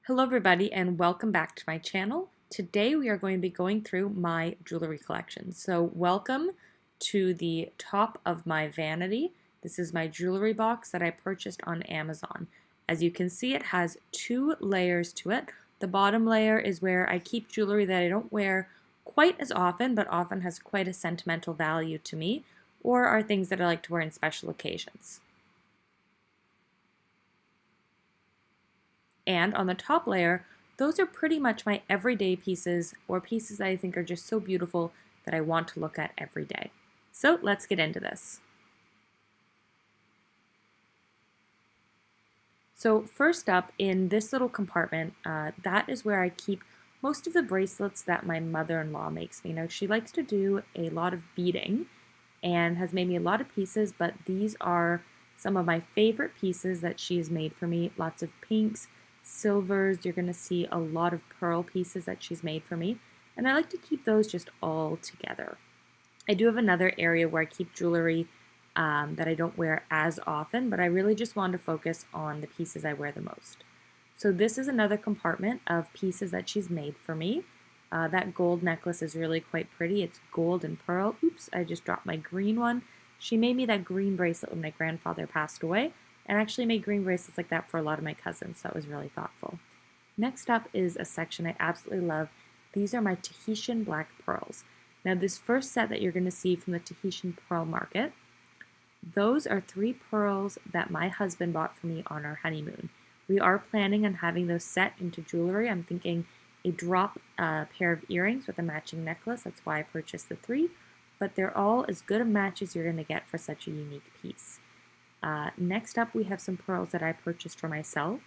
Hello everybody and welcome back to my channel. Today we are going to be going through my jewelry collection. So welcome to the top of my vanity. This is my jewelry box that I purchased on Amazon. As you can see, it has two layers to it. The bottom layer is where I keep jewelry that I don't wear quite as often, but often has quite a sentimental value to me, or are things that I like to wear in special occasions. And on the top layer, those are pretty much my everyday pieces or pieces that I think are just so beautiful that I want to look at every day. So let's get into this. So first up in this little compartment, that is where I keep most of the bracelets that my mother-in-law makes me. Now she likes to do a lot of beading and has made me a lot of pieces, but these are some of my favorite pieces that she has made for me. Lots of pinks, silvers. You're going to see a lot of pearl pieces that she's made for me, and I like to keep those just all together. I do have another area where I keep jewelry that I don't wear as often, but I really just want to focus on the pieces I wear the most. So this is another compartment of pieces that she's made for me. That gold necklace is really quite pretty. It's gold and pearl. Oops, I just dropped my green one. She made me that green bracelet when my grandfather passed away, and actually made green bracelets like that for a lot of my cousins, so it was really thoughtful. Next up is a section I absolutely love. These are my Tahitian black pearls. Now this first set that you're going to see from the Tahitian pearl market, those are 3 pearls that my husband bought for me on our honeymoon. We are planning on having those set into jewelry. I'm thinking a drop pair of earrings with a matching necklace. That's why I purchased the 3. But they're all as good a match as you're going to get for such a unique piece. Next up, we have some pearls that I purchased for myself.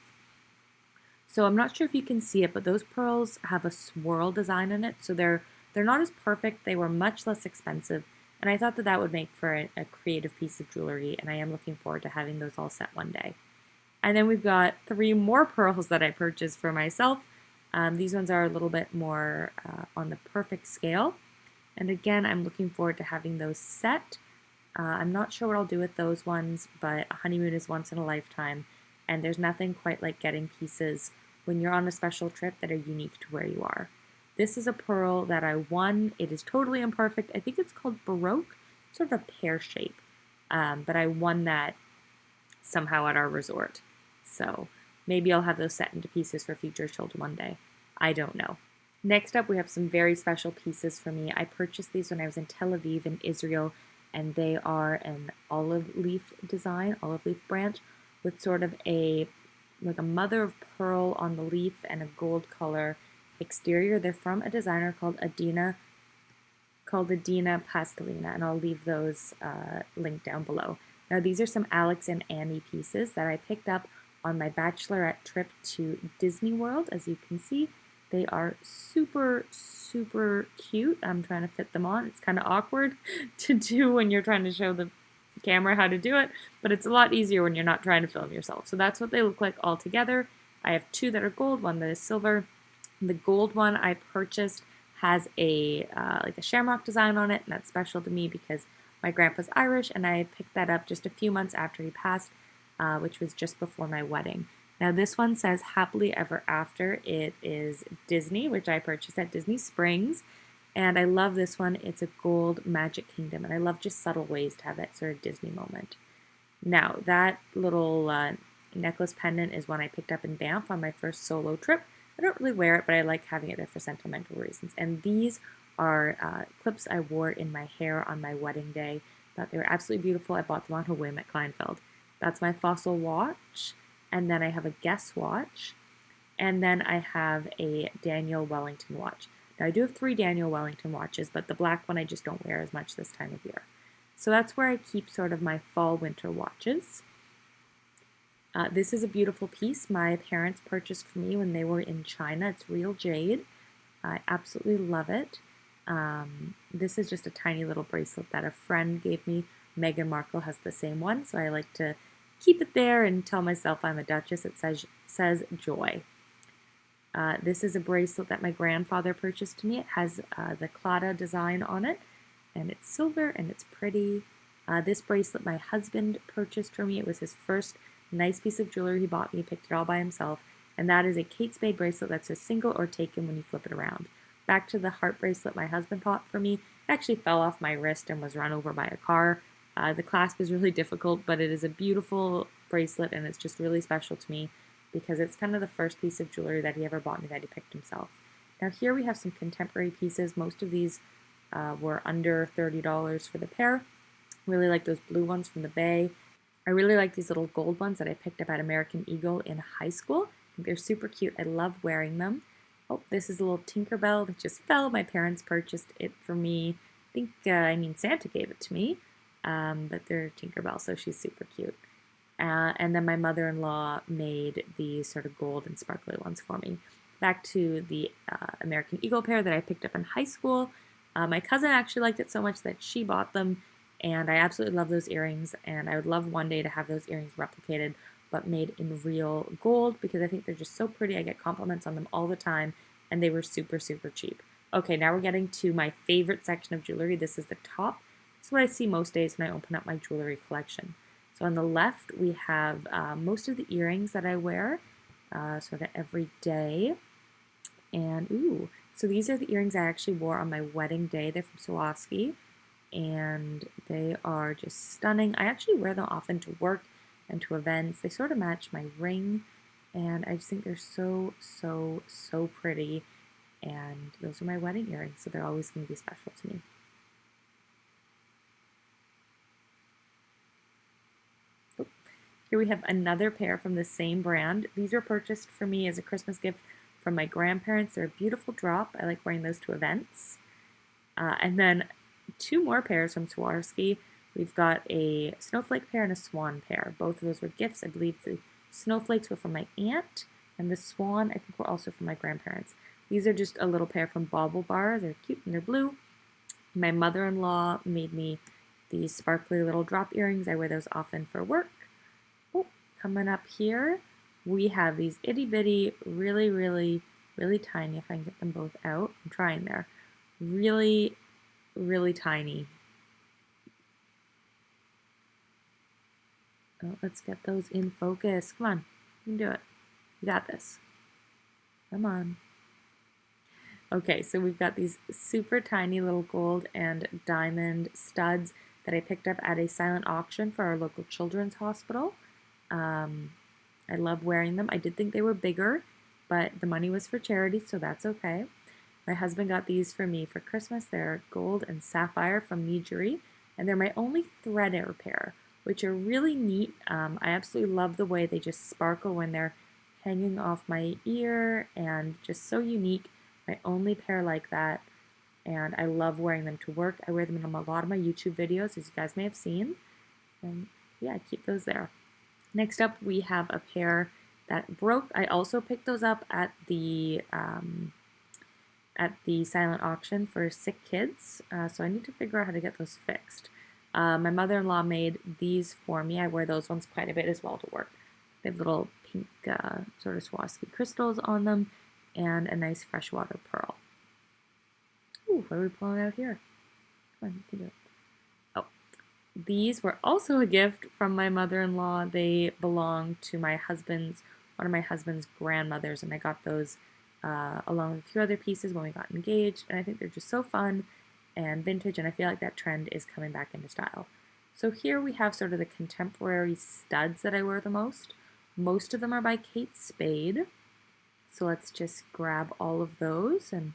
So I'm not sure if you can see it, but those pearls have a swirl design in it. So they're not as perfect. They were much less expensive. And I thought that that would make for a creative piece of jewelry. And I am looking forward to having those all set one day. And then we've got 3 more pearls that I purchased for myself. These ones are a little bit more on the perfect scale. And again, I'm looking forward to having those set. I'm not sure what I'll do with those ones, but a honeymoon is once in a lifetime. And there's nothing quite like getting pieces when you're on a special trip that are unique to where you are. This is a pearl that I won. It is totally imperfect. I think it's called Baroque, sort of a pear shape. But I won that somehow at our resort. So maybe I'll have those set into pieces for future children one day. I don't know. Next up, we have some very special pieces for me. I purchased these when I was in Tel Aviv in Israel, and they are an olive leaf design, olive leaf branch, with sort of like a mother of pearl on the leaf and a gold color exterior. They're from a designer called Adina Pastelina, and I'll leave those linked down below. Now these are some Alex and Annie pieces that I picked up on my bachelorette trip to Disney World. As you can see, they are super, super cute. I'm trying to fit them on. It's kind of awkward to do when you're trying to show the camera how to do it, but it's a lot easier when you're not trying to film yourself. So that's what they look like all together. I have 2 that are gold, 1 that is silver. The gold one I purchased has like a shamrock design on it, and that's special to me because my grandpa's Irish, and I picked that up just a few months after he passed, which was just before my wedding. Now this one says Happily Ever After. It is Disney, which I purchased at Disney Springs, and I love this one. It's a gold Magic Kingdom, and I love just subtle ways to have that sort of Disney moment. Now that little necklace pendant is one I picked up in Banff on my first solo trip. I don't really wear it, but I like having it there for sentimental reasons. And these are clips I wore in my hair on my wedding day. Thought they were absolutely beautiful. I bought them on a whim at Kleinfeld. That's my Fossil watch. And then I have a Guess watch. And then I have a Daniel Wellington watch. Now I do have 3 Daniel Wellington watches, but the black one I just don't wear as much this time of year. So that's where I keep sort of my fall-winter watches. This is a beautiful piece my parents purchased for me when they were in China. It's real jade. I absolutely love it. This is just a tiny little bracelet that a friend gave me. Meghan Markle has the same one, so I like to keep it there and tell myself I'm a duchess. It says joy. This is a bracelet that my grandfather purchased to me. It has the Claddagh design on it, and it's silver and it's pretty. This bracelet my husband purchased for me. It was his first nice piece of jewelry he bought me. He picked it all by himself. and that is a Kate Spade bracelet that says single or taken when you flip it around. Back to the heart bracelet my husband bought for me. It actually fell off my wrist and was run over by a car. The clasp is really difficult, but it is a beautiful bracelet, and it's just really special to me because it's kind of the first piece of jewelry that he ever bought me that he picked himself. Now here we have some contemporary pieces. Most of these were under $30 for the pair. Really like those blue ones from the Bay. I really like these little gold ones that I picked up at American Eagle in high school. They're super cute. I love wearing them. Oh, this is a little Tinkerbell that just fell. My parents purchased it for me. I think Santa gave it to me, but they're Tinkerbell, so she's super cute. And then my mother-in-law made these sort of gold and sparkly ones for me. Back to the American Eagle pair that I picked up in high school. My cousin actually liked it so much that she bought them, and I absolutely love those earrings, and I would love one day to have those earrings replicated, but made in real gold, because I think they're just so pretty. I get compliments on them all the time, and they were super, super cheap. Okay, now we're getting to my favorite section of jewelry. This is the top. This is what I see most days when I open up my jewelry collection. So on the left, we have most of the earrings that I wear sort of every day. And ooh, so these are the earrings I actually wore on my wedding day. They're from Swarovski, and they are just stunning. I actually wear them often to work and to events. They sort of match my ring, and I just think they're so, so, so pretty. And those are my wedding earrings, so they're always going to be special to me. Oh, here we have another pair from the same brand. These were purchased for me as a Christmas gift from my grandparents. They're a beautiful drop. I like wearing those to events. And then two more pairs from Swarovski. We've got a snowflake pair and a swan pair. Both of those were gifts. I believe the snowflakes were from my aunt, and the swan, I think, were also from my grandparents. These are just a little pair from Bauble Bar. They're cute and they're blue. My mother-in-law made me these sparkly little drop earrings. I wear those often for work. Oh, coming up here, we have these itty-bitty, really, really, really tiny, if I can get them both out. I'm trying there. Really, really tiny. Oh, let's get those in focus. Come on, you can do it. You got this. Come on. Okay, so we've got these super tiny little gold and diamond studs that I picked up at a silent auction for our local children's hospital. I love wearing them. I did think they were bigger, but the money was for charity, so that's okay. My husband got these for me for Christmas. They're gold and sapphire from Mejuri, and they're my only thread air pair, which are really neat. I absolutely love the way they just sparkle when they're hanging off my ear, and just so unique. My only pair like that, and I love wearing them to work. I wear them in a lot of my YouTube videos, as you guys may have seen, and yeah, I keep those there. Next up, we have a pair that broke. I also picked those up at the silent auction for sick kids, so I need to figure out how to get those fixed. My mother-in-law made these for me. I wear those ones quite a bit as well to work. They have little pink sort of Swarovski crystals on them, and a nice freshwater pearl. Ooh, what are we pulling out here? Come on, you can do it. Oh, these were also a gift from my mother-in-law. They belong to one of my husband's grandmothers, and I got those along with a few other pieces when we got engaged, and I think they're just so fun and vintage, and I feel like that trend is coming back into style. So here we have sort of the contemporary studs that I wear the most. Most of them are by Kate Spade. So let's just grab all of those and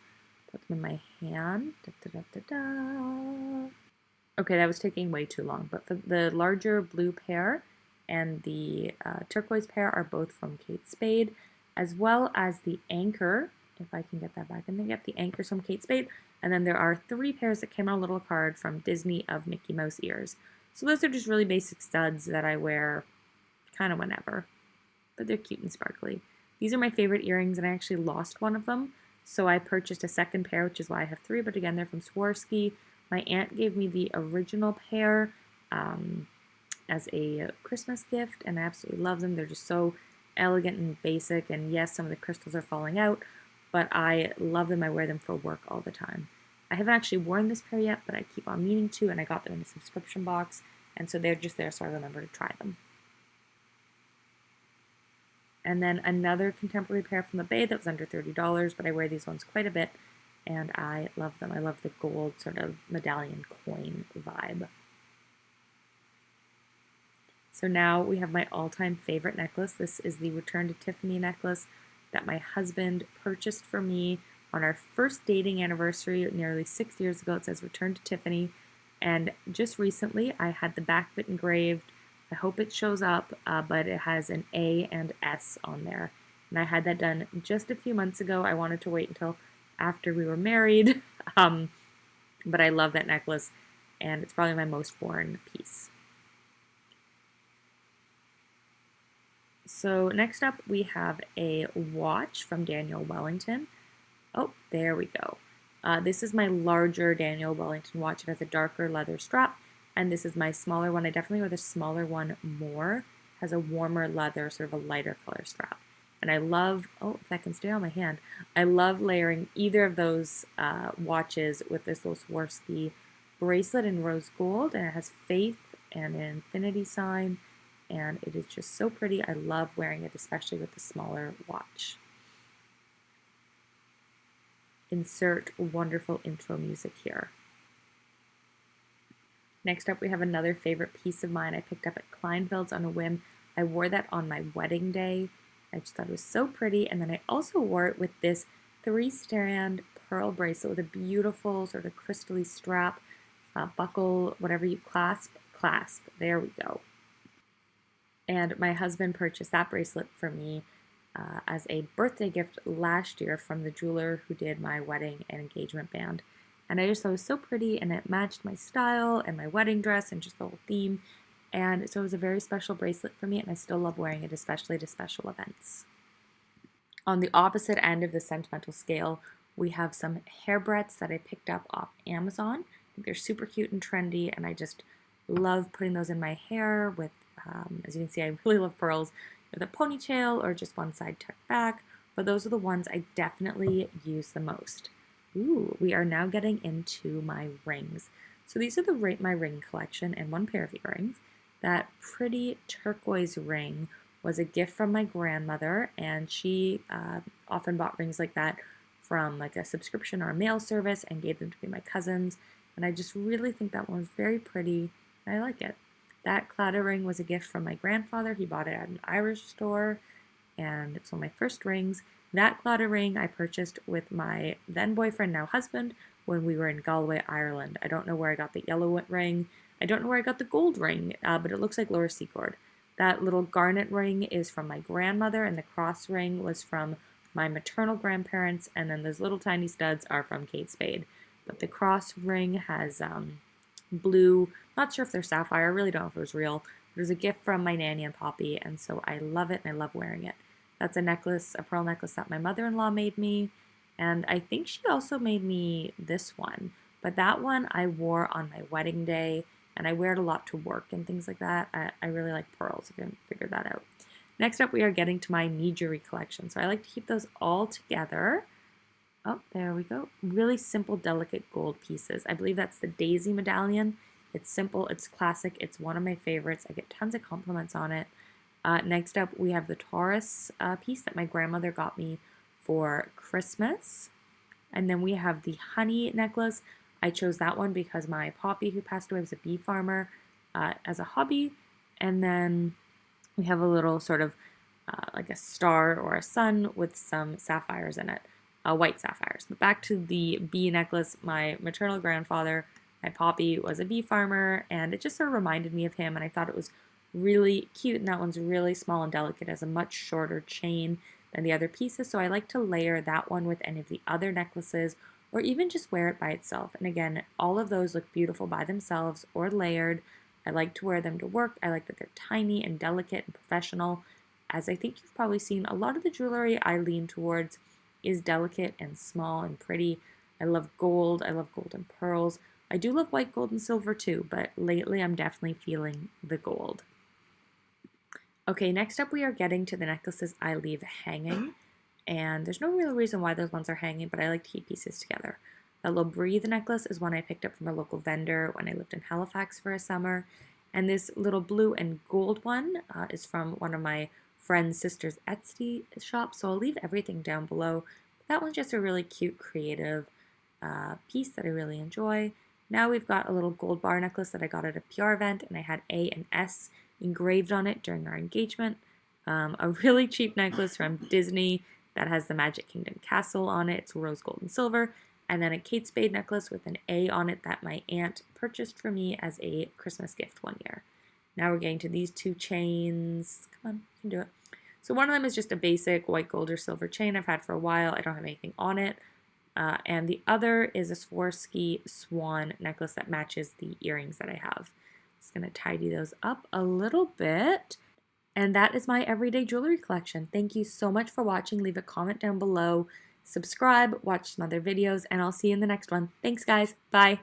put them in my hand. Da, da, da, da, da. Okay, that was taking way too long, but the larger blue pair and the turquoise pair are both from Kate Spade, as well as the anchor, if I can get that back. I think the anchor's from Kate Spade, and then there are 3 pairs that came on a little card from Disney of Mickey Mouse ears. So those are just really basic studs that I wear kind of whenever, but they're cute and sparkly. These are my favorite earrings, and I actually lost one of them, so I purchased a second pair, which is why I have 3, but again, they're from Swarovski. My aunt gave me the original pair as a Christmas gift, and I absolutely love them. They're just so elegant and basic, and yes, some of the crystals are falling out, but I love them. I wear them for work all the time. I haven't actually worn this pair yet, but I keep on meaning to, and I got them in a subscription box, and so they're just there so I remember to try them. And then another contemporary pair from the Bay that was under $30, but I wear these ones quite a bit, and I love them. I love the gold sort of medallion coin vibe. So now we have my all-time favorite necklace. This is the Return to Tiffany necklace that my husband purchased for me on our first dating anniversary nearly 6 years ago. It says Return to Tiffany. And just recently I had the back of it engraved. I hope it shows up, but it has an A and S on there. And I had that done just a few months ago. I wanted to wait until after we were married, but I love that necklace, and it's probably my most worn piece. So next up we have a watch from Daniel Wellington. Oh, there we go. This is my larger Daniel Wellington watch. It has a darker leather strap, and this is my smaller one. I definitely wear the smaller one more. It has a warmer leather, sort of a lighter color strap. And I love, oh, if that can stay on my hand, I love layering either of those watches with this little Swarovski bracelet in rose gold, and it has faith and an infinity sign, and it is just so pretty. I love wearing it, especially with the smaller watch. Insert wonderful intro music here. Next up, we have another favorite piece of mine I picked up at Kleinfeld's on a whim. I wore that on my wedding day. I just thought it was so pretty. And then I also wore it with this 3-strand pearl bracelet with a beautiful sort of crystally strap, buckle, whatever you clasp. There we go. And my husband purchased that bracelet for me as a birthday gift last year from the jeweler who did my wedding and engagement band. And I just thought it was so pretty, and it matched my style and my wedding dress and just the whole theme. And so it was a very special bracelet for me, and I still love wearing it, especially to special events. On the opposite end of the sentimental scale, we have some hair barrettes that I picked up off Amazon. I think they're super cute and trendy, and I just love putting those in my hair with, as you can see, I really love pearls, with a ponytail or just one side tucked back, but those are the ones I definitely use the most. Ooh, we are now getting into my rings. So these are my ring collection and one pair of earrings. That pretty turquoise ring was a gift from my grandmother, and she often bought rings like that from like a subscription or a mail service and gave them to me my cousins. And I just really think that one was very pretty, and I like it. That claddagh ring was a gift from my grandfather. He bought it at an Irish store, and it's one of my first rings. That claddagh ring I purchased with my then boyfriend, now husband, when we were in Galway, Ireland. I don't know where I got the yellow ring. I don't know where I got the gold ring, but it looks like Laura Secord. That little garnet ring is from my grandmother, and the cross ring was from my maternal grandparents, and then those little tiny studs are from Kate Spade. But the cross ring has blue, not sure if they're sapphire, I really don't know if it was real. It was a gift from my nanny and Poppy, and so I love it and I love wearing it. That's a necklace, a pearl necklace that my mother-in-law made me, and I think she also made me this one, but that one I wore on my wedding day, and I wear it a lot to work and things like that. I really like pearls, if you haven't figured that out. Next up, we are getting to my Mejuri collection, so I like to keep those all together. Oh, there we go. Really simple, delicate gold pieces. I believe that's the Daisy medallion. It's simple, it's classic, it's one of my favorites. I get tons of compliments on it. Next up, we have the Taurus piece that my grandmother got me for Christmas. And then we have the honey necklace. I chose that one because my Poppy, who passed away, was a bee farmer as a hobby. And then we have a little sort of like a star or a sun with some sapphires in it. White sapphires. But back to the bee necklace, my maternal grandfather, my Poppy, was a bee farmer, and it just sort of reminded me of him, and I thought it was really cute, and that one's really small and delicate. It has a much shorter chain than the other pieces, so I like to layer that one with any of the other necklaces, or even just wear it by itself. And again, all of those look beautiful by themselves or layered. I like to wear them to work. I like that they're tiny and delicate and professional. As I think you've probably seen, a lot of the jewelry I lean towards is delicate and small and pretty. I love gold. I love gold and pearls. I do love white gold and silver too, but lately I'm definitely feeling the gold. Okay, next up we are getting to the necklaces I leave hanging, and there's no real reason why those ones are hanging, but I like to keep pieces together. The little Breathe necklace is one I picked up from a local vendor when I lived in Halifax for a summer, and this little blue and gold one is from one of my friend's sister's Etsy shop, so I'll leave everything down below. That one's just a really cute, creative piece that I really enjoy. Now we've got a little gold bar necklace that I got at a PR event, and I had A and S engraved on it during our engagement. A really cheap necklace from Disney that has the Magic Kingdom castle on it. It's rose gold and silver. And then a Kate Spade necklace with an A on it that my aunt purchased for me as a Christmas gift one year. Now we're getting to these two chains. Come on, you can do it. So one of them is just a basic white gold or silver chain I've had for a while. I don't have anything on it. And the other is a Swarovski swan necklace that matches the earrings that I have. Just going to tidy those up a little bit. And that is my everyday jewelry collection. Thank you so much for watching. Leave a comment down below. Subscribe, watch some other videos, and I'll see you in the next one. Thanks, guys. Bye.